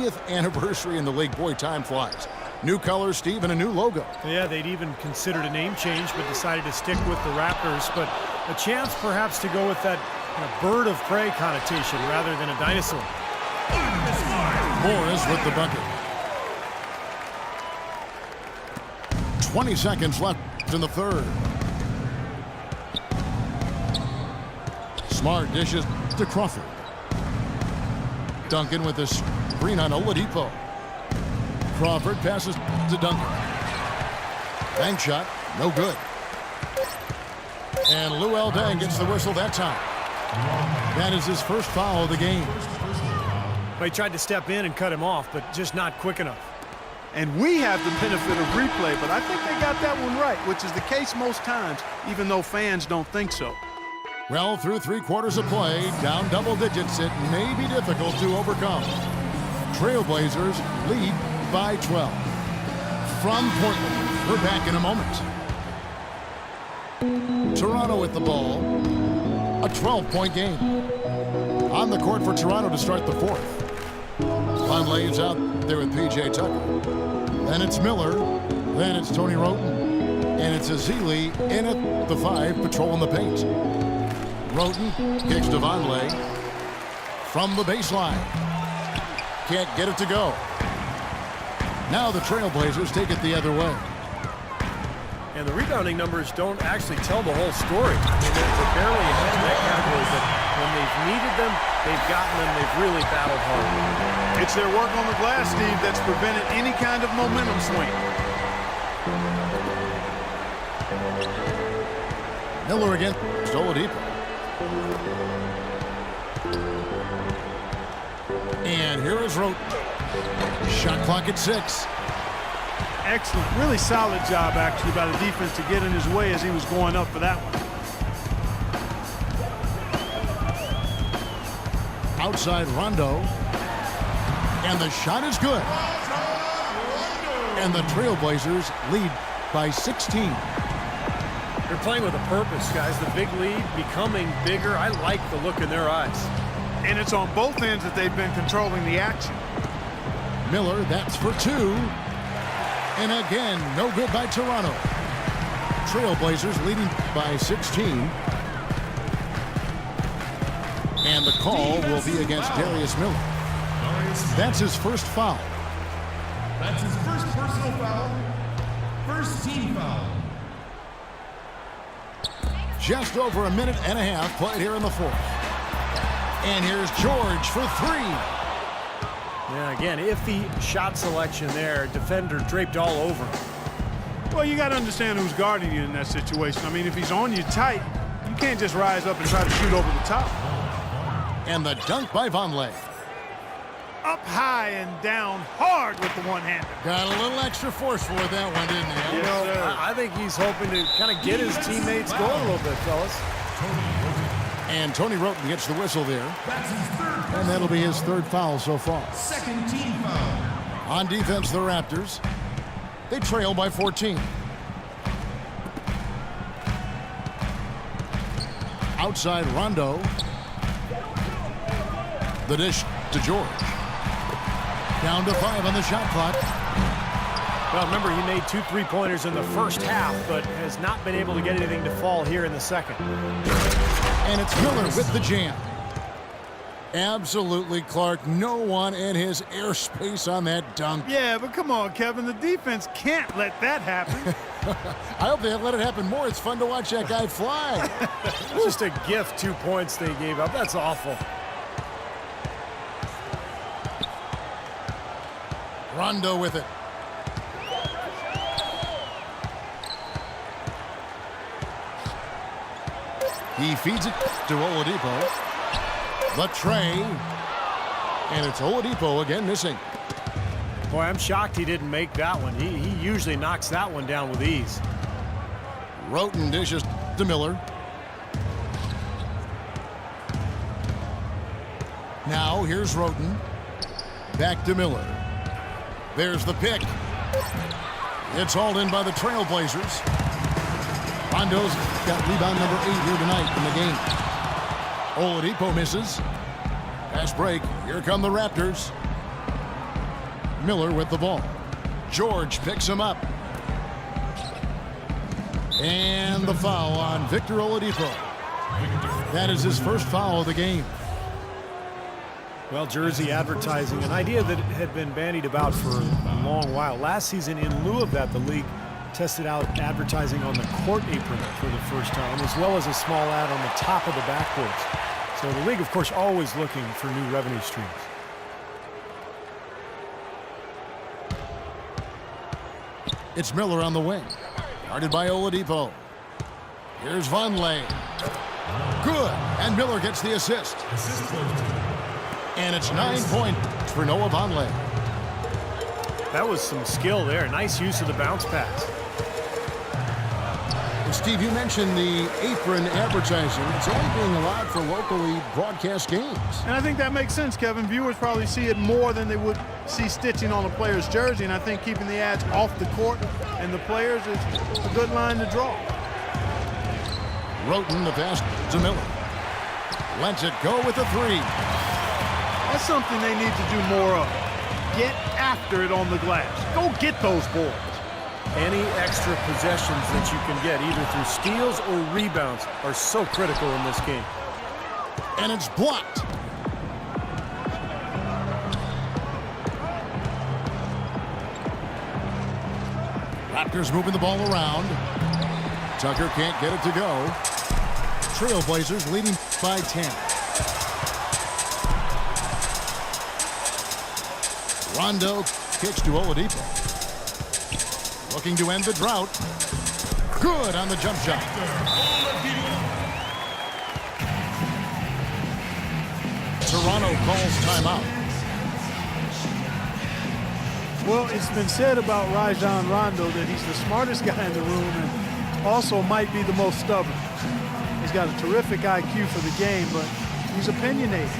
50th anniversary in the league. Boy, time flies. New colors, Steve, and a new logo. Yeah, they'd even considered a name change, but decided to stick with the Raptors. But a chance perhaps to go with that bird of prey connotation rather than a dinosaur. Morris with the bucket. 20 seconds left in the third. Smart dishes to Crawford. Duncan with the screen on Oladipo. Crawford passes to Duncan. Bank shot, no good. And Luol Deng gets the whistle that time. That is his first foul of the game. They tried to step in and cut him off, but just not quick enough. And we have the benefit of replay, but I think they got that one right, which is the case most times, even though fans don't think so. Well, through 3 quarters of play, down double digits, it may be difficult to overcome. Trailblazers lead by 12. From Portland, we're back in a moment. Toronto with the ball. A 12-point game. On the court for Toronto to start the fourth. Vonleh is out there with P.J. Tucker. Then it's Miller. Then it's Tony Roten. And it's Azili in at the 5, patrolling the paint. Roten kicks to Vonleh from the baseline. Can't get it to go. Now the Trailblazers take it the other way. And the rebounding numbers don't actually tell the whole story. I mean, they're barely ahead in that category, but when they've needed them, they've gotten them. They've really battled hard. It's their work on the glass, Steve, that's prevented any kind of momentum swing. Miller against Oladipo. And here is Roten. Shot clock at 6. Excellent, really solid job actually by the defense to get in his way as he was going up for that one. Outside Rondo. And the shot is good. And the Trailblazers lead by 16. They're playing with a purpose, guys. The big lead becoming bigger. I like the look in their eyes. And it's on both ends that they've been controlling the action. Miller, that's for 2. And again, no good by Toronto. Trailblazers leading by 16. And the call will be against Darius Miller. That's his first foul. That's his first personal foul. First team foul. Just over a minute and a half played here in the fourth. And here's George for 3. Yeah, again, iffy shot selection there. Defender draped all over. Well, you got to understand who's guarding you in that situation. I mean, if he's on you tight, you can't just rise up and try to shoot over the top. And the dunk by Vonleh. Up high and down hard with the one-hander. Got a little extra forceful with that one, didn't he? You know, I think he's hoping to kind of get his teammates going a little bit, fellas. And Tony Roten gets the whistle there. That's his third. And that'll be his third foul so far. Second team foul. On defense, the Raptors. They trail by 14. Outside Rondo. The dish to George. Down to 5 on the shot clock. Well, remember, he made 2 3-pointers in the first half, but has not been able to get anything to fall here in the second. And it's Miller with the jam. Absolutely, Clark. No one in his airspace on that dunk. Yeah, but come on, Kevin. The defense can't let that happen. I hope they let it happen more. It's fun to watch that guy fly. Just a gift, 2 points they gave up. That's awful. Rondo with it. He feeds it to Oladipo. The tray. And it's Oladipo again missing. Boy, I'm shocked he didn't make that one. He usually knocks that one down with ease. Roten dishes to Miller. Now here's Roten. Back to Miller. There's the pick. It's hauled in by the Trailblazers. Rondo's got rebound number 8 here tonight in the game. Oladipo misses. Pass break. Here come the Raptors. Miller with the ball. George picks him up. And the foul on Victor Oladipo. That is his first foul of the game. Well, jersey advertising, an idea that had been bandied about for a long while. Last season, in lieu of that, the league tested out advertising on the court apron for the first time, as well as a small ad on the top of the backboards. So the league, of course, always looking for new revenue streams. It's Miller on the wing. Guarded by Oladipo. Here's Vonleh. Good. And Miller gets the assist. And it's 9 points for Noah Vonleh. That was some skill there. Nice use of the bounce pass. Steve, you mentioned the apron advertising. It's only being allowed for locally broadcast games. And I think that makes sense, Kevin. Viewers probably see it more than they would see stitching on a player's jersey, and I think keeping the ads off the court and the players is a good line to draw. Roten, the pass to Miller. Lets it go with the three. That's something they need to do more of. Get after it on the glass. Go get those boards. Any extra possessions that you can get, either through steals or rebounds, are so critical in this game. And it's blocked. Raptors moving the ball around. Tucker can't get it to go. Trailblazers leading by 10. Rondo kicks to Oladipo. Looking to end the drought. Good on the jump shot. Toronto calls timeout. Well, it's been said about Rajon Rondo that he's the smartest guy in the room and also might be the most stubborn. He's got a terrific IQ for the game, but he's opinionated.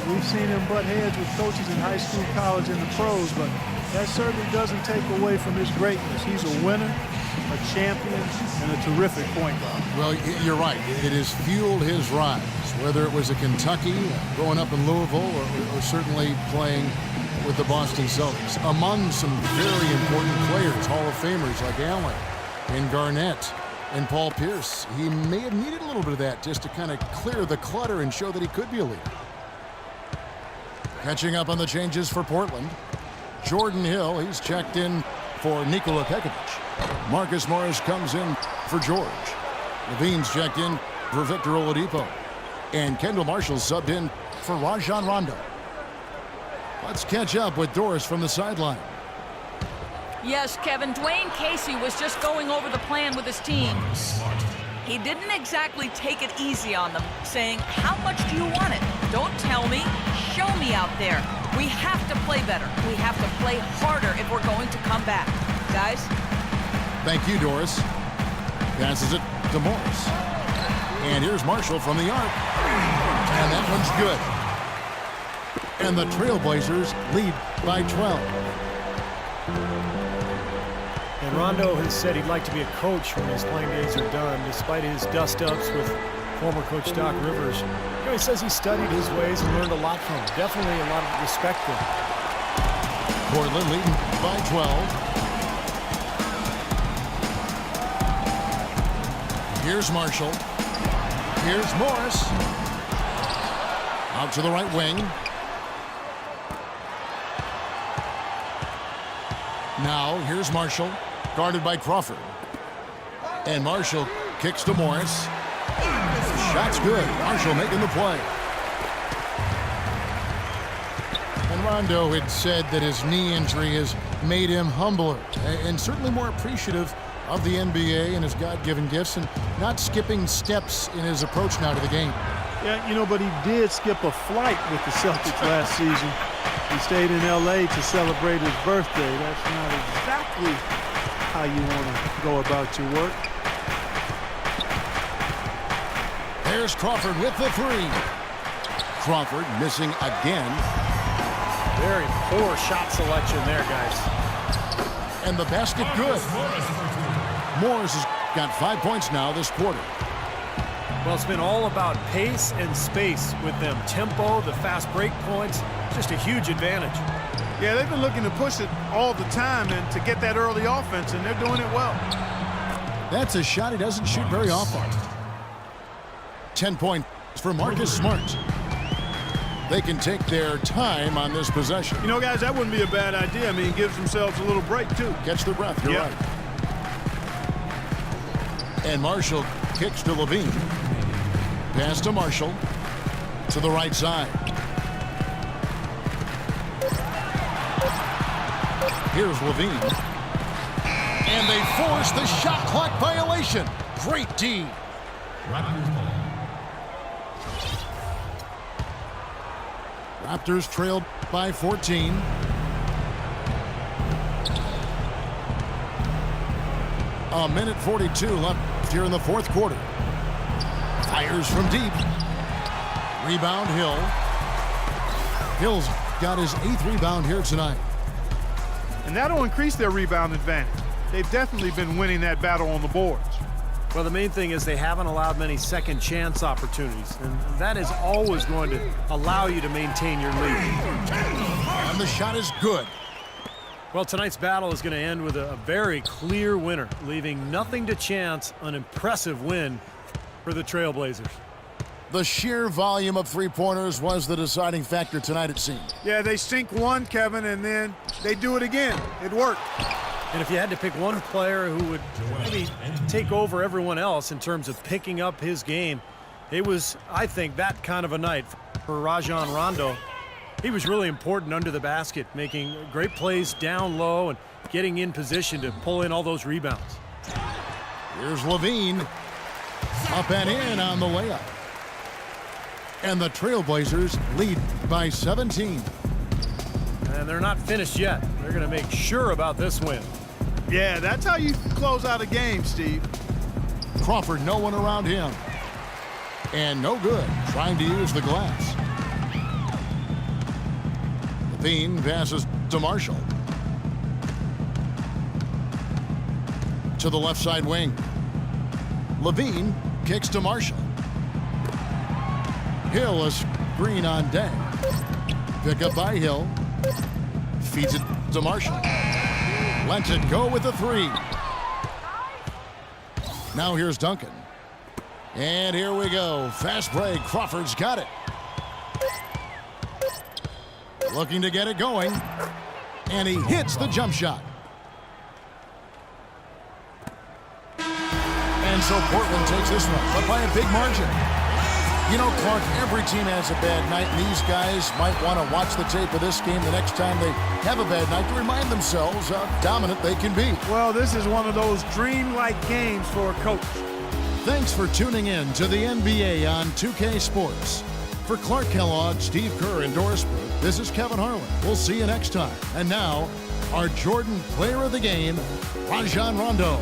We've seen him butt heads with coaches in high school, college, and the pros, but that certainly doesn't take away from his greatness. He's a winner, a champion, and a terrific point guard. Well, you're right. It has fueled his rise, whether it was at Kentucky, growing up in Louisville, or certainly playing with the Boston Celtics. Among some very important players, Hall of Famers like Allen and Garnett and Paul Pierce. He may have needed a little bit of that just to kind of clear the clutter and show that he could be a leader. Catching up on the changes for Portland. Jordan Hill, he's checked in for Nikola Pekovic. Marcus Morris comes in for George. Levine's checked in for Victor Oladipo. And Kendall Marshall subbed in for Rajon Rondo. Let's catch up with Doris from the sideline. Yes, Kevin, Dwayne Casey was just going over the plan with his team. He didn't exactly take it easy on them, saying, how much do you want it? Don't tell me, show me out there. We have to play better. We have to play harder if we're going to come back. Guys? Thank you, Doris. Passes it to Morris. And here's Marshall from the arc. And that one's good. And the Trailblazers lead by 12. And Rondo has said he'd like to be a coach when his playing days are done, despite his dust-ups with former coach Doc Rivers. You know, he says he studied his ways and learned a lot from him. Definitely a lot of respect there. Portland leading by 12. Here's Marshall. Here's Morris. Out to the right wing. Now, here's Marshall, guarded by Crawford. And Marshall kicks to Morris. Shot's good. Marshall making the play. And Rondo had said that his knee injury has made him humbler and certainly more appreciative of the NBA and his God-given gifts and not skipping steps in his approach now to the game. Yeah, you know, but he did skip a flight with the Celtics last season. He stayed in L.A. to celebrate his birthday. That's not exactly how you want to go about your work. There's Crawford with the three. Crawford missing again. Very poor shot selection there, guys. And the basket good. Morris has got 5 points now this quarter. Well, it's been all about pace and space with them. Tempo, the fast break points, just a huge advantage. Yeah, they've been looking to push it all the time and to get that early offense, and they're doing it well. That's a shot he doesn't shoot very often. 10 points for Marcus Smart. They can take their time on this possession. You know, guys, that wouldn't be a bad idea. I mean, it gives themselves a little break, too. Catch their breath, you're right. And Marshall kicks to Levine. Pass to Marshall. To the right side. Here's Levine. And they force the shot clock violation. Great D. Raptors trailed by 14. A minute 42 left here in the fourth quarter. Fires from deep. Rebound Hill. Hill's got his 8th rebound here tonight. And that'll increase their rebound advantage. They've definitely been winning that battle on the boards. Well, the main thing is they haven't allowed many second chance opportunities, and that is always going to allow you to maintain your lead. And the shot is good. Well, tonight's battle is going to end with a very clear winner, leaving nothing to chance. An impressive win for the Trailblazers. The sheer volume of three-pointers was the deciding factor tonight, it seemed. Yeah, they sink one, Kevin, and then they do it again. It worked. And if you had to pick one player who would maybe take over everyone else in terms of picking up his game, it was, I think, that kind of a night for Rajon Rondo. He was really important under the basket, making great plays down low and getting in position to pull in all those rebounds. Here's Levine. Up and in on the layup. And the Trailblazers lead by 17. And they're not finished yet. They're going to make sure about this win. Yeah, that's how you close out a game, Steve. Crawford, no one around him. And no good, trying to use the glass. Levine passes to Marshall. To the left side wing. Levine kicks to Marshall. Hill is green on deck. Pick up by Hill. Feeds it to Marshall. Lets it go with the three. Now here's Duncan. And here we go. Fast break. Crawford's got it. Looking to get it going. And he hits the jump shot. And so Portland takes this one, but by a big margin. You know, Clark, every team has a bad night, and these guys might want to watch the tape of this game the next time they have a bad night to remind themselves how dominant they can be. Well, this is one of those dreamlike games for a coach. Thanks for tuning in to the NBA on 2K Sports. For Clark Kellogg, Steve Kerr, and Doris Burke, this is Kevin Harlan. We'll see you next time. And now, our Jordan Player of the Game, Rajon Rondo.